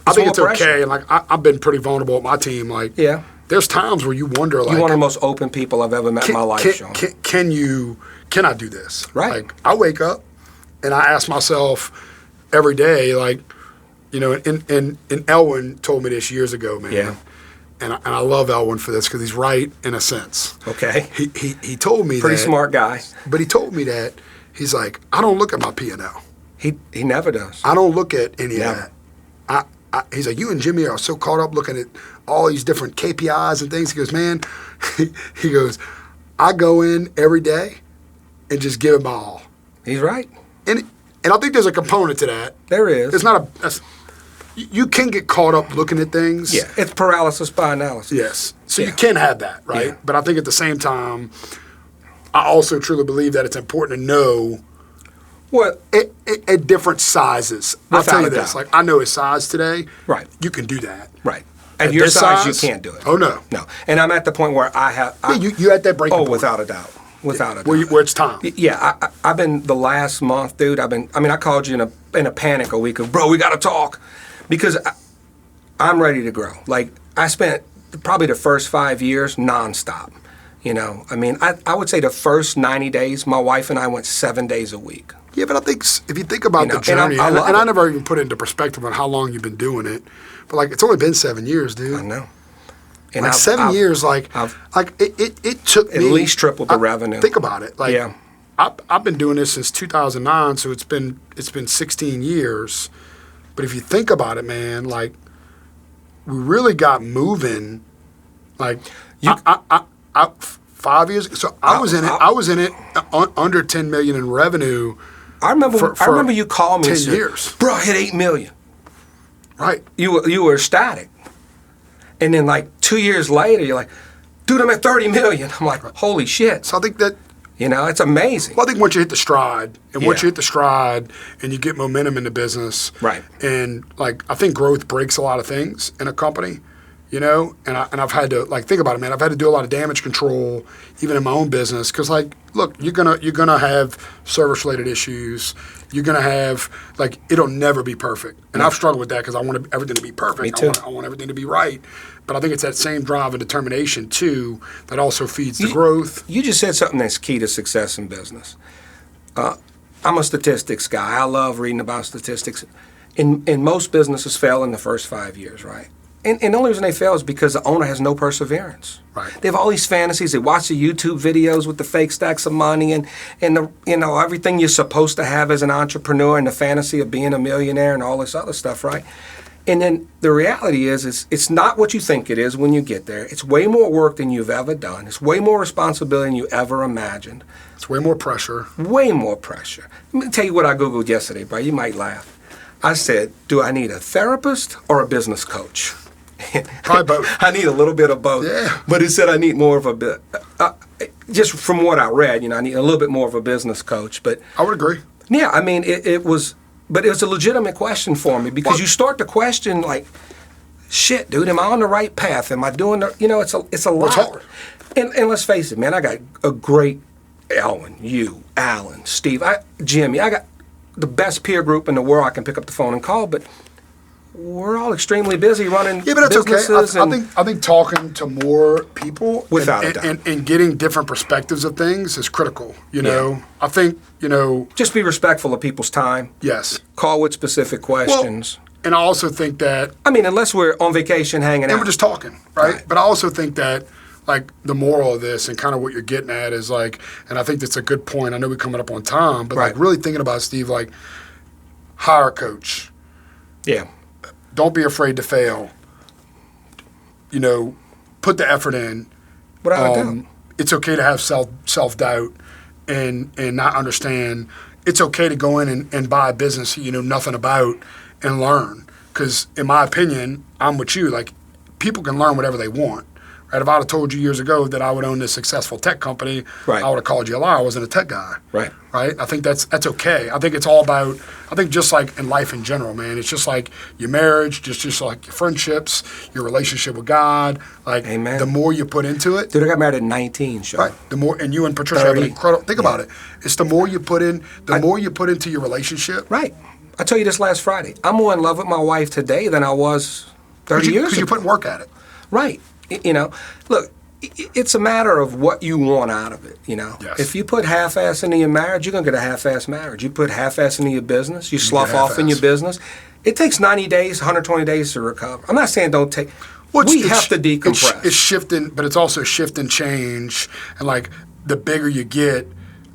Speaker 3: I think
Speaker 4: more
Speaker 3: it's
Speaker 4: pressure.
Speaker 3: okay, and like I've been pretty vulnerable with my team. Like,
Speaker 4: Yeah.
Speaker 3: there's times where you wonder, like,
Speaker 4: You're one of the most open people I've ever met in my life, Shawn.
Speaker 3: Can I do this?
Speaker 4: Right.
Speaker 3: Like, I wake up and I ask myself every day, like, you know, and Elwin told me this years ago, man.
Speaker 4: Yeah.
Speaker 3: And I love Elwin for this because he's right in a sense.
Speaker 4: Okay.
Speaker 3: He told me
Speaker 4: Pretty
Speaker 3: that,
Speaker 4: smart guy.
Speaker 3: but he told me that he's like, I don't look at my P&L.
Speaker 4: He never does.
Speaker 3: I don't look at any
Speaker 4: Never.
Speaker 3: of that. He's like, you and Jimmy are so caught up looking at all these different KPIs and things. He goes, man, he goes, I go in every day and just give it my all.
Speaker 4: He's right.
Speaker 3: And I think there's a component to that.
Speaker 4: There is.
Speaker 3: It's not you can get caught up looking at things.
Speaker 4: Yeah, it's paralysis by analysis.
Speaker 3: Yes. So
Speaker 4: Yeah.
Speaker 3: you can have that, right?
Speaker 4: Yeah.
Speaker 3: But I think at the same time, I also truly believe that it's important to know
Speaker 4: Well,
Speaker 3: at different sizes. I'll
Speaker 4: Without
Speaker 3: tell you
Speaker 4: a
Speaker 3: this.
Speaker 4: doubt.
Speaker 3: Like, I know his size today.
Speaker 4: Right.
Speaker 3: You can do that.
Speaker 4: right. At
Speaker 3: At
Speaker 4: your
Speaker 3: this
Speaker 4: size, you
Speaker 3: size?
Speaker 4: can't do it.
Speaker 3: Oh, no.
Speaker 4: No. And I'm at the point where I have.
Speaker 3: Yeah, you at that breaking
Speaker 4: Oh,
Speaker 3: point.
Speaker 4: without a doubt. Without a doubt.
Speaker 3: Where it's time.
Speaker 4: Yeah, I've been the last month, dude. I called you in a panic a week of, bro, we got to talk, because I'm ready to grow. Like, I spent probably the first 5 years nonstop. You know, I would say the first 90 days, my wife and I went 7 days a week.
Speaker 3: Yeah, but I think if you think about
Speaker 4: You know,
Speaker 3: the
Speaker 4: and
Speaker 3: journey,
Speaker 4: I love
Speaker 3: and I
Speaker 4: it.
Speaker 3: never even put it into perspective on how long you've been doing it, but like it's only been 7 years, dude.
Speaker 4: I know. And
Speaker 3: Like
Speaker 4: I've-
Speaker 3: 7
Speaker 4: I've-
Speaker 3: years, like it took
Speaker 4: At
Speaker 3: me
Speaker 4: least tripled the revenue.
Speaker 3: Think about it, like
Speaker 4: Yeah.
Speaker 3: I've been doing this since 2009, so it's been 16 years. But if you think about it, man, like we really got moving, like, 5 years ago. So I was in it under 10 million in revenue.
Speaker 4: I remember you called me
Speaker 3: 10
Speaker 4: and said,
Speaker 3: years.
Speaker 4: "Bro, I hit 8 million."
Speaker 3: Right.
Speaker 4: You were ecstatic. And then like 2 years later, you're like, "Dude, I'm at 30 million." I'm like, "Holy shit."
Speaker 3: So I think that,
Speaker 4: It's amazing.
Speaker 3: well, I think once you hit the stride, and once
Speaker 4: Yeah.
Speaker 3: you hit the stride and you get momentum in the business,
Speaker 4: Right.
Speaker 3: and like I think growth breaks a lot of things in a company, and I've had to like think about it, man. I've had to do a lot of damage control even in my own business because like, look, you're gonna have service related issues. You're gonna have like it'll never be perfect, and I've struggled with that because I want everything to be perfect.
Speaker 4: Me too.
Speaker 3: I want everything to be right, but I think it's that same drive and determination too that also feeds the growth.
Speaker 4: You just said something that's key to success in business. I'm a statistics guy. I love reading about statistics. And most businesses fail in the first 5 years, right? And the only reason they fail is because the owner has no perseverance.
Speaker 3: Right.
Speaker 4: They have all these fantasies. They watch the YouTube videos with the fake stacks of money and everything you're supposed to have as an entrepreneur and the fantasy of being a millionaire and all this other stuff, right? And then the reality is it's not what you think it is when you get there. It's way more work than you've ever done. It's way more responsibility than you ever imagined.
Speaker 3: It's way more pressure.
Speaker 4: Way more pressure. Let me tell you what I Googled yesterday, bro. You might laugh. I said, do I need a therapist or a business coach?
Speaker 3: Probably both.
Speaker 4: I need a little bit of both.
Speaker 3: Yeah.
Speaker 4: But it said I need more of a bit. Just from what I read, I need a little bit more of a business coach. But
Speaker 3: I would agree.
Speaker 4: yeah, I mean, it was a legitimate question for me because you start to question like, shit, dude, am I on the right path? Am I doing the, it's a lot.
Speaker 3: It's hard.
Speaker 4: And let's face it, man, I got a great Elwin, you, Alan, Steve, Jimmy. I got the best peer group in the world I can pick up the phone and call, but we're all extremely busy running
Speaker 3: Yeah, but that's okay.
Speaker 4: businesses.
Speaker 3: I think talking to more people
Speaker 4: Without a doubt.
Speaker 3: and getting different perspectives of things is critical. I think
Speaker 4: just be respectful of people's time.
Speaker 3: yes.
Speaker 4: Call with specific questions.
Speaker 3: And I also think that
Speaker 4: I mean, unless we're on vacation hanging out.
Speaker 3: we're just talking, right?
Speaker 4: Right.
Speaker 3: But I also think that like the moral of this and kind of what you're getting at is like, and I think that's a good point. I know we're coming up on time, but like
Speaker 4: Right.
Speaker 3: really thinking about Steve, like hire a coach.
Speaker 4: Yeah.
Speaker 3: Don't be afraid to fail. Put the effort in.
Speaker 4: Without a doubt.
Speaker 3: It's okay to have self doubt and not understand. It's okay to go in and buy a business you know nothing about and learn. Because in my opinion, I'm with you. Like people can learn whatever they want. Right? If I'd have told you years ago that I would own this successful tech company,
Speaker 4: Right.
Speaker 3: I would have called you a liar. I wasn't a tech guy.
Speaker 4: Right.
Speaker 3: Right? I think that's okay. I think it's all about. I think just like in life in general, man. It's just like your marriage, just like your friendships, your relationship with God. Like
Speaker 4: Amen.
Speaker 3: the more you put into it.
Speaker 4: Dude, I got married at 19, Shawn.
Speaker 3: Right. The more, and you and Patricia have an
Speaker 4: 30.
Speaker 3: incredible. Think about it. It's the more you put in, more you put into your relationship.
Speaker 4: Right. I told you this last Friday. I'm more in love with my wife today than I was 30 years ago.
Speaker 3: Because you put work at it.
Speaker 4: Right. Look, it's a matter of what you want out of it,
Speaker 3: Yes.
Speaker 4: If you put half-ass into your marriage, you're going to get a half-ass marriage. You put half-ass into your business, you slough off in your business. It takes 90 days, 120 days to recover. I'm not saying don't take... we have to decompress.
Speaker 3: It's shifting, but it's also shift and change. And like the bigger you get,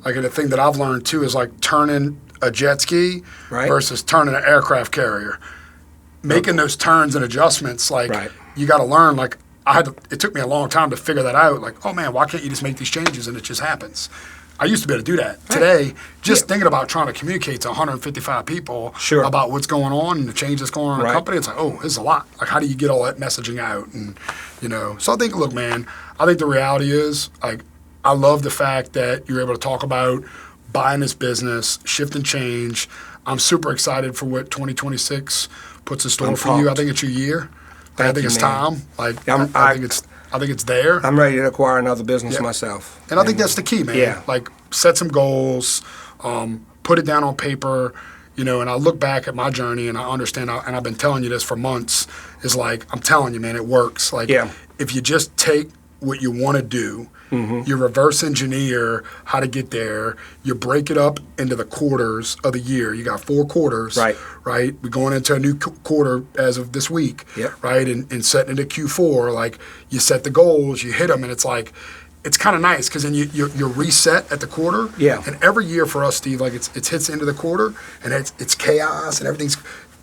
Speaker 3: like the thing that I've learned too is like turning a jet ski
Speaker 4: Right.
Speaker 3: versus turning an aircraft carrier. Making those turns and adjustments, like
Speaker 4: Right.
Speaker 3: you got to learn. Like it took me a long time to figure that out. Like, oh man, why can't you just make these changes and it just happens? I used to be able to do that.
Speaker 4: Right.
Speaker 3: Today, just thinking about trying to communicate to 155 people
Speaker 4: Sure.
Speaker 3: about what's going on and the change that's going on in
Speaker 4: Right.
Speaker 3: the company, it's like, oh, this is a lot. Like, how do you get all that messaging out? And, so I think, look, man, I think the reality is, like, I love the fact that you're able to talk about buying this business, shift and change. I'm super excited for what 2026 puts in store
Speaker 4: I'm
Speaker 3: for you. I
Speaker 4: pumped.
Speaker 3: think it's your year. I
Speaker 4: Thank
Speaker 3: think
Speaker 4: you,
Speaker 3: it's
Speaker 4: man.
Speaker 3: time. Like,
Speaker 4: I'm-
Speaker 3: I think it's there.
Speaker 4: I'm ready to acquire another business
Speaker 3: Yeah.
Speaker 4: myself.
Speaker 3: And I think that's the key, man.
Speaker 4: Yeah.
Speaker 3: Like, set some goals, put it down on paper, and I look back at my journey and I understand, and I've been telling you this for months, is like, I'm telling you, man, it works. Like,
Speaker 4: Yeah.
Speaker 3: if you just take what you want to do, you reverse engineer how to get there, you break it up into the quarters of the year. You got 4 quarters,
Speaker 4: Right.
Speaker 3: right? We're going into a new quarter as of this week,
Speaker 4: Yep.
Speaker 3: right? And setting into Q4, like, you set the goals, you hit them, and it's like, it's kind of nice because then you're reset at the quarter.
Speaker 4: Yeah.
Speaker 3: And every year for us, Steve, like it hits into the quarter and it's chaos and everything's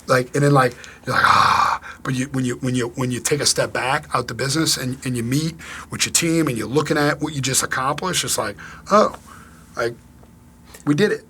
Speaker 3: like, and then like you're like but when you take a step back out the business and you meet with your team and you're looking at what you just accomplished, it's like, oh, like we did it.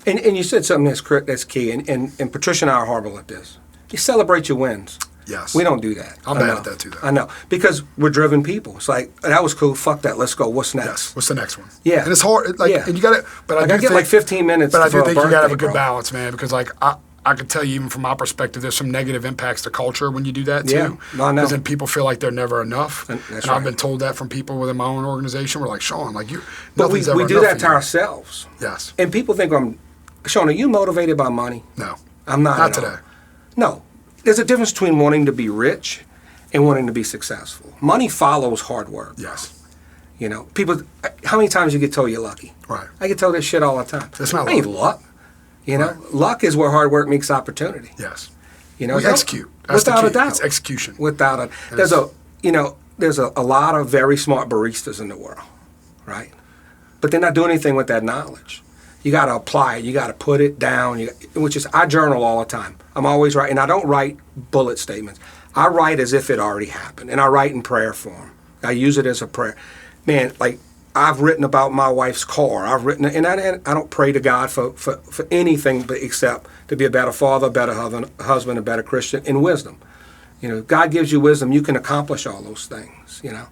Speaker 4: And you said something that's key, and Patricia and I are horrible at this. You celebrate your wins.
Speaker 3: Yes.
Speaker 4: We don't do that.
Speaker 3: I'm bad at that too, though.
Speaker 4: I know. Because we're driven people. It's like, that was cool, fuck that, let's go. What's next?
Speaker 3: Yes. What's the next one?
Speaker 4: Yeah.
Speaker 3: And it's hard, like, and you got to, but I
Speaker 4: get like 15 minutes
Speaker 3: but I do
Speaker 4: for a
Speaker 3: think you got to have a
Speaker 4: birthday,
Speaker 3: good
Speaker 4: bro.
Speaker 3: balance, man, because like, I can tell you even from my perspective, there's some negative impacts to culture when you do that too.
Speaker 4: Yeah. No, I know.
Speaker 3: Because then people feel like they're never enough.
Speaker 4: And
Speaker 3: I've been told that from people within my own organization. We're like, Shawn, like
Speaker 4: But we do that to ourselves.
Speaker 3: Yes.
Speaker 4: And people think Shawn, are you motivated by money?
Speaker 3: No.
Speaker 4: I'm not.
Speaker 3: Not
Speaker 4: at
Speaker 3: today.
Speaker 4: all. No. There's a difference between wanting to be rich and wanting to be successful. Money follows hard work.
Speaker 3: Yes.
Speaker 4: You know, people, how many times you get told you're lucky?
Speaker 3: Right.
Speaker 4: I get told this shit all the time.
Speaker 3: It's not
Speaker 4: I ain't luck. You know, luck is where hard work meets opportunity.
Speaker 3: Yes.
Speaker 4: You know,
Speaker 3: execute. That's
Speaker 4: without
Speaker 3: the
Speaker 4: a
Speaker 3: key.
Speaker 4: doubt.
Speaker 3: It's execution.
Speaker 4: Without a, there's a lot of very smart baristas in the world, right? But they're not doing anything with that knowledge. You got to apply it. You got to put it down. I journal all the time. I'm always writing. I don't write bullet statements. I write as if it already happened, and I write in prayer form. I use it as a prayer. Man, like I've written about my wife's car. I've written, and I don't pray to God for anything but except to be a better father, a better husband, a better Christian, and wisdom. You know, God gives you wisdom. You can accomplish all those things. You know,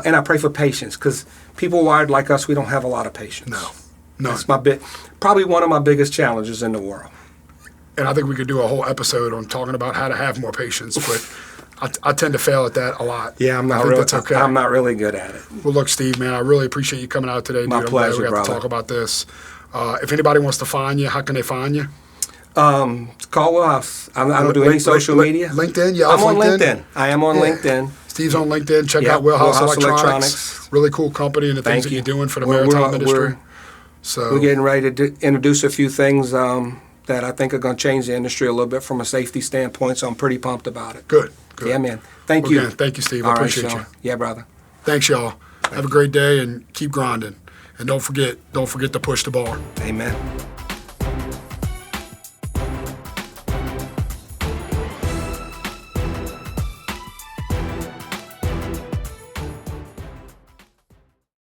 Speaker 4: and I pray for patience because people wired like us, we don't have a lot of patience.
Speaker 3: No.
Speaker 4: That's probably one of my biggest challenges in the world.
Speaker 3: And I think we could do a whole episode on talking about how to have more patience, but I tend to fail at that a lot.
Speaker 4: Yeah, I'm not really good at it.
Speaker 3: Well, look, Steve, man, I really appreciate you coming out today, dude.
Speaker 4: My pleasure,
Speaker 3: I'm glad we got
Speaker 4: brother.
Speaker 3: to talk about this. If anybody wants to find you, how can they find you?
Speaker 4: Call Wheelhouse. I don't do any social media.
Speaker 3: LinkedIn? Yeah,
Speaker 4: I'm on LinkedIn. I am on LinkedIn.
Speaker 3: Steve's on LinkedIn. Check out Wheelhouse Electronics. Really cool company and the things that you're doing for the maritime industry.
Speaker 4: We're getting ready to introduce a few things that I think are going to change the industry a little bit from a safety standpoint, so I'm pretty pumped about it.
Speaker 3: Good.
Speaker 4: Yeah, man. Thank you.
Speaker 3: Again, thank you, Steve. I
Speaker 4: All right,
Speaker 3: appreciate you.
Speaker 4: Shawn. Yeah, brother.
Speaker 3: Thanks, y'all. Have a great day and keep grinding. And don't forget to push the bar.
Speaker 4: Amen.